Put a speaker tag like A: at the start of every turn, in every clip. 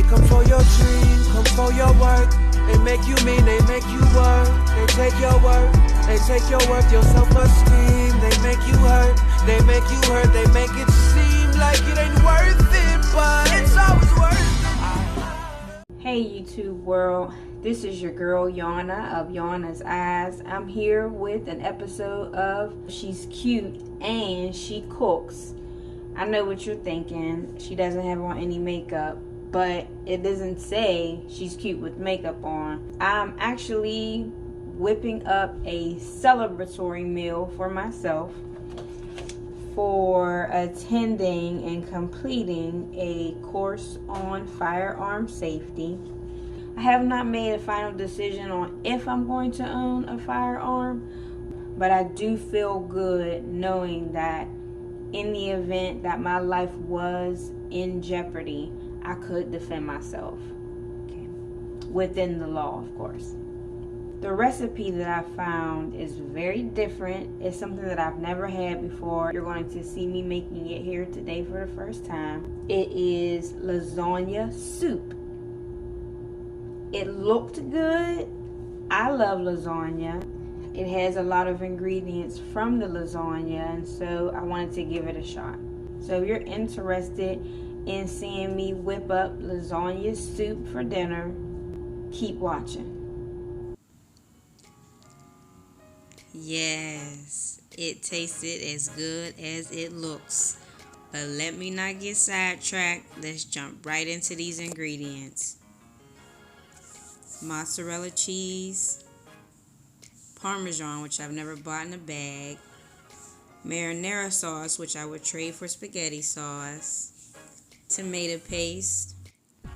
A: Come for your dream, come for your work. They make you mean, they make you work. They take your work, they take your worth, your self-esteem. They make you hurt, they make you hurt. They make it seem like it ain't worth it, but it's always worth it.
B: Hey YouTube world, this is your girl Yana of Yana's Eyes. I'm here with an episode of She's Cute and She Cooks. I know what you're thinking, she doesn't have on any makeup, but it doesn't say she's cute with makeup on. I'm actually whipping up a celebratory meal for myself for attending and completing a course on firearm safety. I have not made a final decision on if I'm going to own a firearm, but I do feel good knowing that in the event that my life was in jeopardy, I could defend myself. Okay. Within the law, of course. The recipe that I found is very different. It's something that I've never had before. You're going to see me making it here today for the first time. It is lasagna soup. It looked good. I love lasagna. It has a lot of ingredients from the lasagna, and so I wanted to give it a shot. So if you're interested in seeing me whip up lasagna soup for dinner, keep watching. Yes, it tasted as good as it looks. But let me not get sidetracked. Let's jump right into these ingredients. Mozzarella cheese, Parmesan, which I've never bought in a bag, marinara sauce, which I would trade for spaghetti sauce, tomato paste.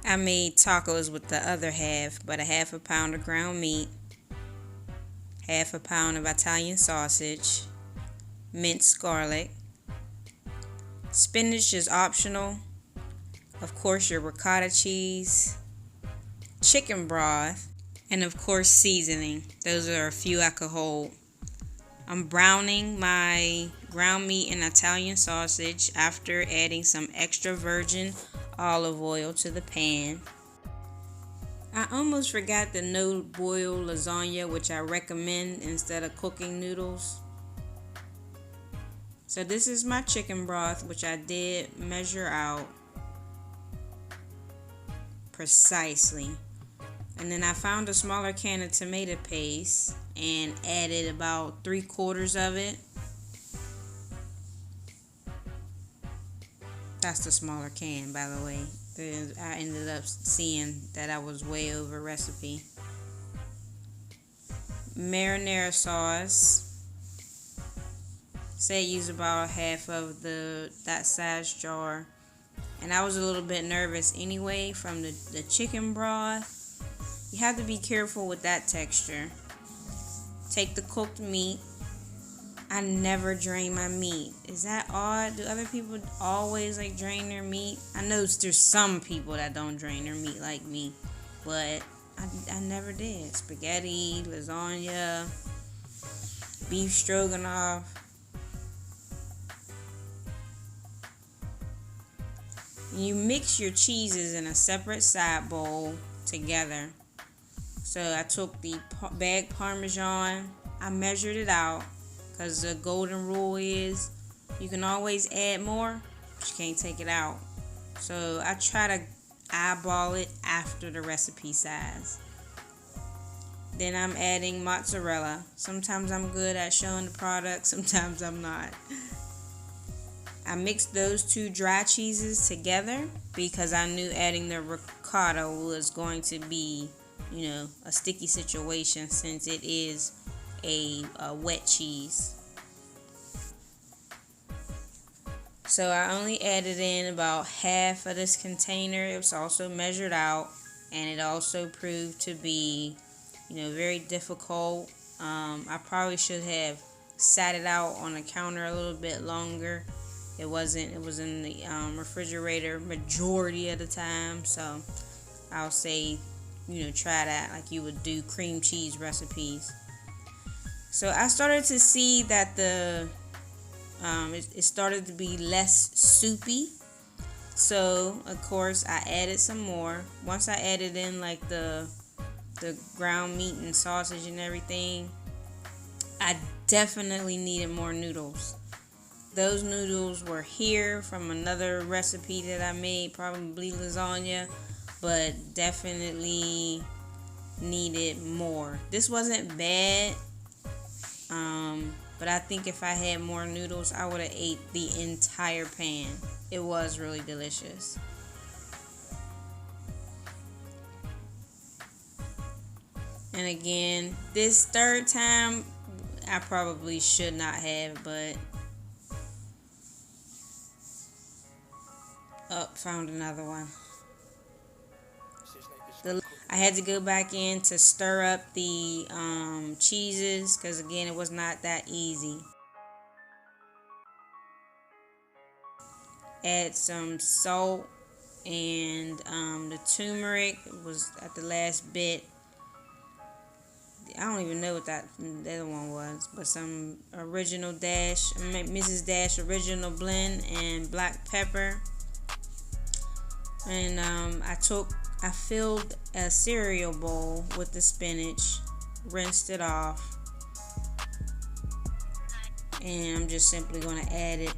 B: I made tacos with the other half, but a half a pound of ground meat, half a pound of Italian sausage, minced garlic. Spinach is optional. Of course, your ricotta cheese, chicken broth, and of course seasoning. Those are a few I could hold. I'm browning my ground meat and Italian sausage after adding some extra virgin olive oil to the pan. I almost forgot the no-boil lasagna, which I recommend instead of cooking noodles. So this is my chicken broth, which I did measure out precisely. And then I found a smaller can of tomato paste and added about 3/4 of it. That's the smaller can, by the way. I ended up seeing that I was way over recipe. Marinara sauce. Say use about half of that size jar. And I was a little bit nervous anyway from the chicken broth. You have to be careful with that texture. Take the cooked meat. I never drain my meat. Is that odd? Do other people always drain their meat? I know there's some people that don't drain their meat like me, but I never did. Spaghetti, lasagna, beef stroganoff. You mix your cheeses in a separate side bowl together. So I took the bag Parmesan, I measured it out, because the golden rule is you can always add more, but you can't take it out. So I try to eyeball it after the recipe size. Then I'm adding mozzarella. Sometimes I'm good at showing the product, sometimes I'm not. I mixed those two dry cheeses together because I knew adding the ricotta was going to be a sticky situation since it is a wet cheese. So I only added in about half of this container. It was also measured out, and it also proved to be, very difficult. I probably should have sat it out on the counter a little bit longer. It was in the refrigerator majority of the time, so I'll say try that like you would do cream cheese recipes. So I started to see that it started to be less soupy. So of course I added some more. Once I added in like the ground meat and sausage and everything, I definitely needed more noodles. Those noodles were here from another recipe that I made, probably lasagna, but definitely needed more. This wasn't bad, but I think if I had more noodles, I would have ate the entire pan. It was really delicious. And again, this third time, I probably should not have, but found another one. I had to go back in to stir up the cheeses because again, it was not that easy. Add some salt and the turmeric was at the last bit. I don't even know what the other one was, but some original Dash, Mrs. Dash original blend and black pepper. And I filled a cereal bowl with the spinach, rinsed it off, and I'm just simply going to add it.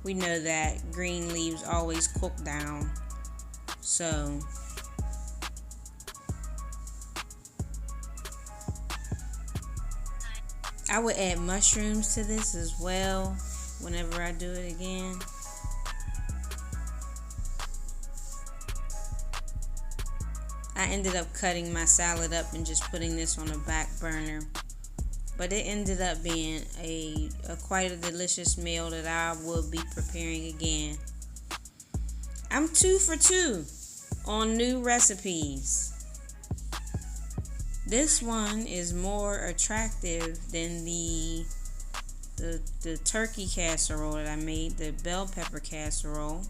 B: We know that green leaves always cook down, so I would add mushrooms to this as well whenever I do it again. I ended up cutting my salad up and just putting this on the back burner. But it ended up being a quite a delicious meal that I will be preparing again. I'm 2 for 2 on new recipes. This one is more attractive than the turkey casserole that I made, the bell pepper casserole.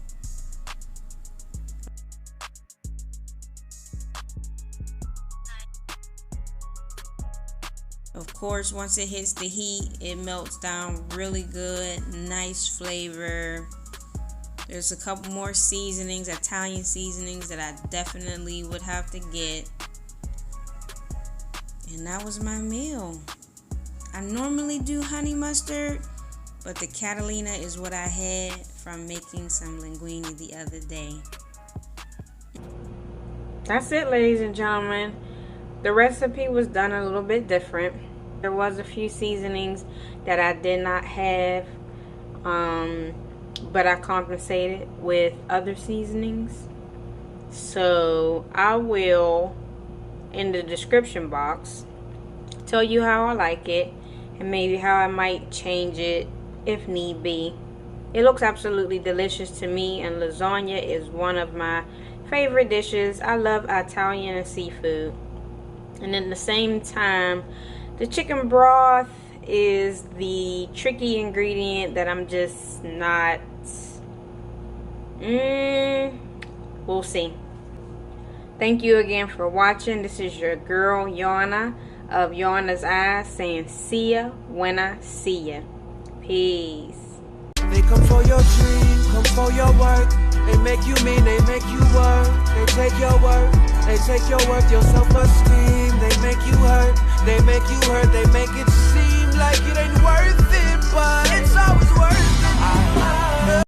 B: Of course, once it hits the heat, it melts down really good, nice flavor. There's a couple more seasonings, Italian seasonings that I definitely would have to get. And that was my meal. I normally do honey mustard, but the Catalina is what I had from making some linguine the other day. That's it, ladies and gentlemen. The recipe was done a little bit different. There was a few seasonings that I did not have, but I compensated with other seasonings. So I will, in the description box, tell you how I like it and maybe how I might change it if need be. It looks absolutely delicious to me, and lasagna is one of my favorite dishes. I love Italian and seafood. And at the same time, the chicken broth is the tricky ingredient that I'm just not, we'll see. Thank you again for watching. This is your girl, Yana, of Yana's Eyes, saying see ya when I see ya. Peace.
A: They come for your dream, come for your work. They make you mean, they make you work. They take your work, they take your worth, your self-esteem. They make you hurt, they make you hurt. They make it seem like it ain't worth it, but it's always worth it.